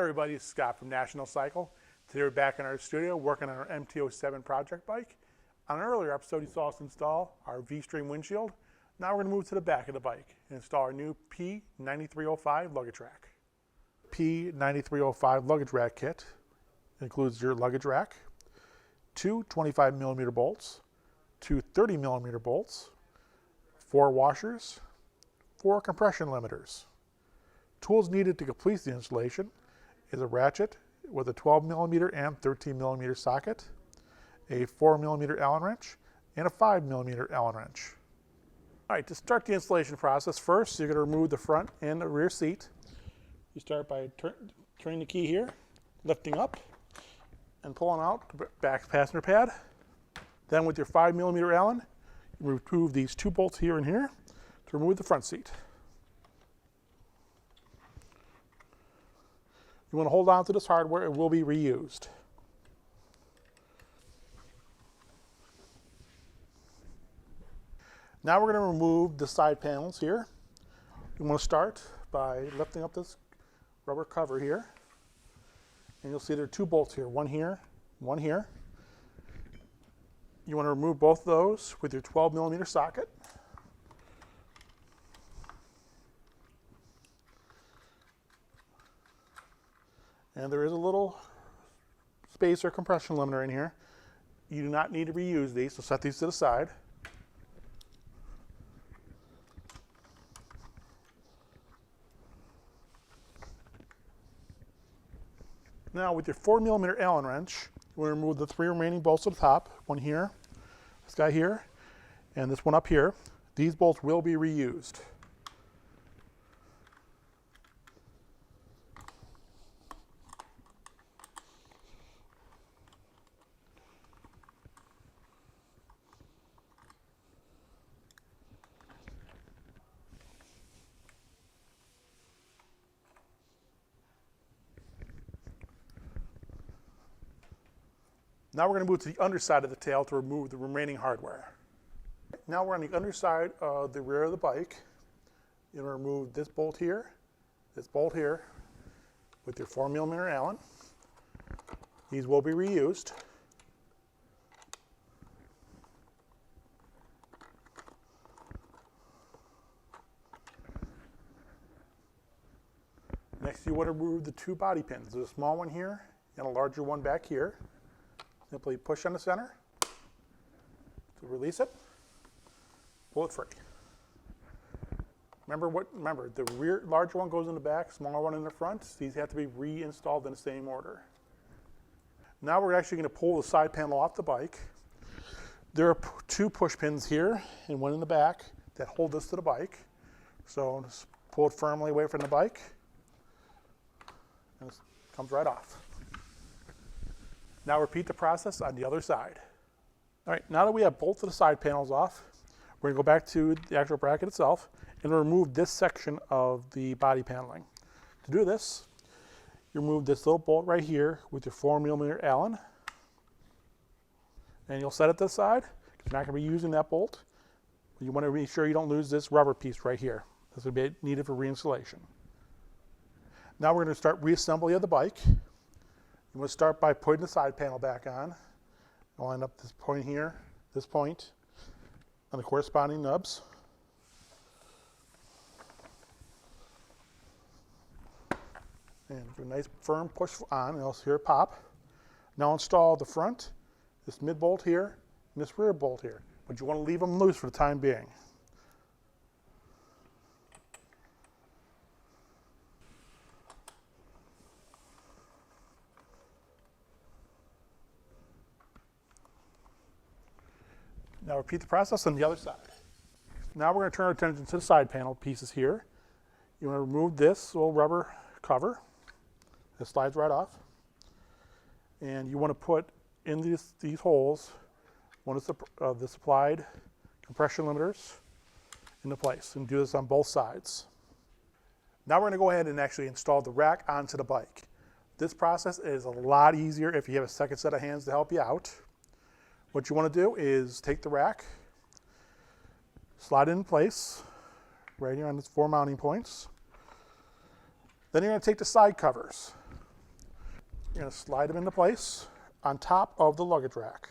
everybody, it's Scott from National Cycle. Today we're back in our studio working on our MT-07 project bike. On an earlier episode you saw us install our VStream windshield. Now we're going to move to the back of the bike and install our new P9305 Luggage Rack. P9305 Luggage Rack kit includes your luggage rack, two 25mm bolts, two 30mm bolts, 4 washers, 4 compression limiters. Tools needed to complete the installation is a ratchet with a 12mm and 13mm socket, a 4mm Allen wrench, and a 5mm Allen wrench. All right, to start the installation process, first you're going to remove the front and the rear seat. You start by turning the key here, lifting up, and pulling out the back passenger pad. Then with your 5mm Allen, you remove these 2 bolts here and here to remove the front seat. You want to hold on to this hardware, it will be reused. Now we're going to remove the side panels here. You want to start by lifting up this rubber cover here. And you'll see there are 2 bolts here, one here, one here. You want to remove both of those with your 12mm socket. And there is a little spacer compression limiter in here. You do not need to reuse these, so set these to the side. Now with your 4mm Allen wrench, you want to remove the 3 remaining bolts at the top. One here, this guy here, and this one up here. These bolts will be reused. Now we're going to move to the underside of the tail to remove the remaining hardware. Now we're on the underside of the rear of the bike. You're going to remove this bolt here with your 4mm Allen. These will be reused. Next you want to remove the 2 body pins. There's a small one here and a larger one back here. Simply push on the center to release it, pull it free. Remember, the rear larger one goes in the back, smaller one in the front. These have to be reinstalled in the same order. Now we're actually going to pull the side panel off the bike. There are 2 push pins here and one in the back that hold this to the bike. So just pull it firmly away from the bike, and it comes right off. Now repeat the process on the other side. All right, now that we have both of the side panels off, we're going to go back to the actual bracket itself and remove this section of the body paneling. To do this, you remove this little bolt right here with your 4mm Allen, and you'll set it to the side. You're not going to be using that bolt. You want to be sure you don't lose this rubber piece right here. This will be needed for reinstallation. Now we're going to start reassembly of the bike. You want to start by putting the side panel back on. You'll line up this point here, this point, and the corresponding nubs. And do a nice firm push on, and you'll hear it pop. Now install the front, this mid bolt here, and this rear bolt here. But you want to leave them loose for the time being. Now repeat the process on the other side. Now we're going to turn our attention to the side panel pieces here. You want to remove this little rubber cover. It slides right off. And you want to put in these holes one of the supplied compression limiters into place, and do this on both sides. Now we're going to go ahead and actually install the rack onto the bike. This process is a lot easier if you have a second set of hands to help you out. What you want to do is take the rack, slide it in place, right here on its 4 mounting points. Then you're going to take the side covers, You're going to slide them into place on top of the luggage rack.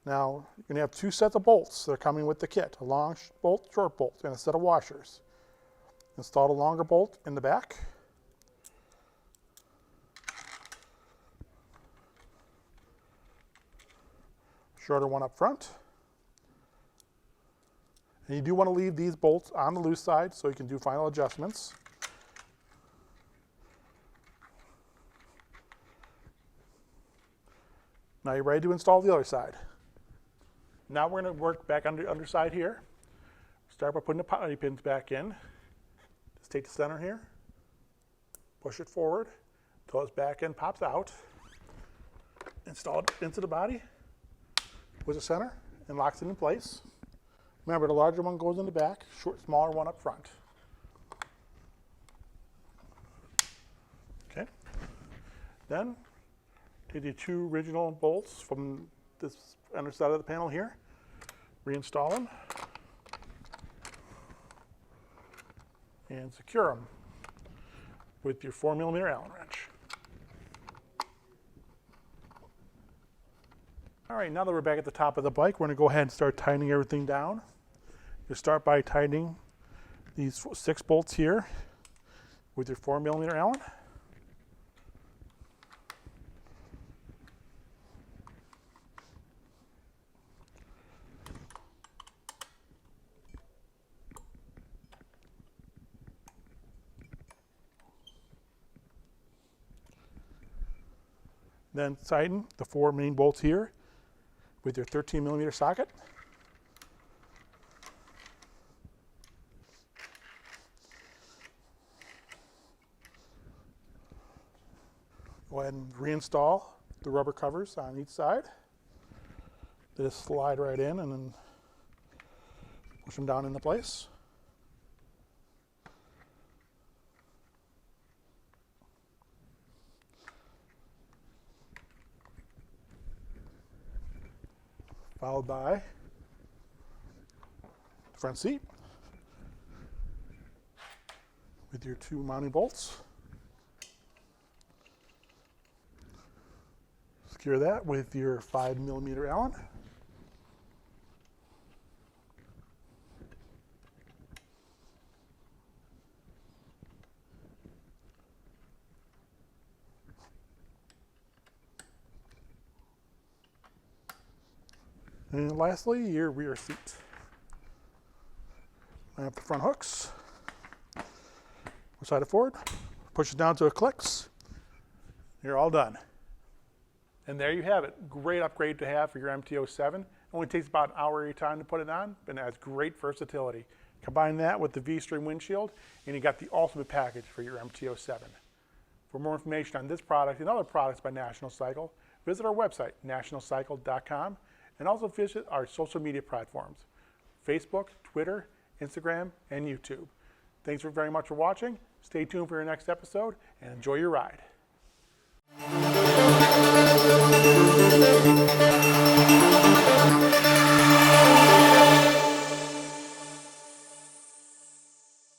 Now, you're going to have two sets of bolts that are coming with the kit, a long bolt, short bolt, and a set of washers. Install the longer bolt in the back. Shorter one up front. And you do want to leave these bolts on the loose side so you can do final adjustments. Now you're ready to install the other side. Now we're going to work back on the underside here. Start by putting the potty pins back in. Just take the center here, push it forward until its back end pops out. Install it into the body with the center and locks it in place. Remember, the larger one goes in the back, smaller one up front. Okay. Then take the two original bolts from this underside of the panel here, reinstall them, and secure them with your 4mm Allen wrench. All right, now that we're back at the top of the bike, we're going to go ahead and start tightening everything down. You start by tightening these 6 bolts here with your 4mm Allen. Then tighten the 4 main bolts here with your 13mm socket. Go ahead and reinstall the rubber covers on each side. They just slide right in and then push them down into place. Followed by the front seat with your 2 mounting bolts. Secure that with your 5mm Allen. And lastly, your rear seat. Line up the front hooks. Slide it forward. Push it down till it clicks. You're all done. And there you have it. Great upgrade to have for your MT-07. It only takes about an hour of your time to put it on, but it has great versatility. Combine that with the VStream windshield, and you got the ultimate package for your MT-07. For more information on this product and other products by National Cycle, visit our website, nationalcycle.com, and also visit our social media platforms, Facebook, Twitter, Instagram, and YouTube. Thanks very much for watching. Stay tuned for your next episode, and enjoy your ride.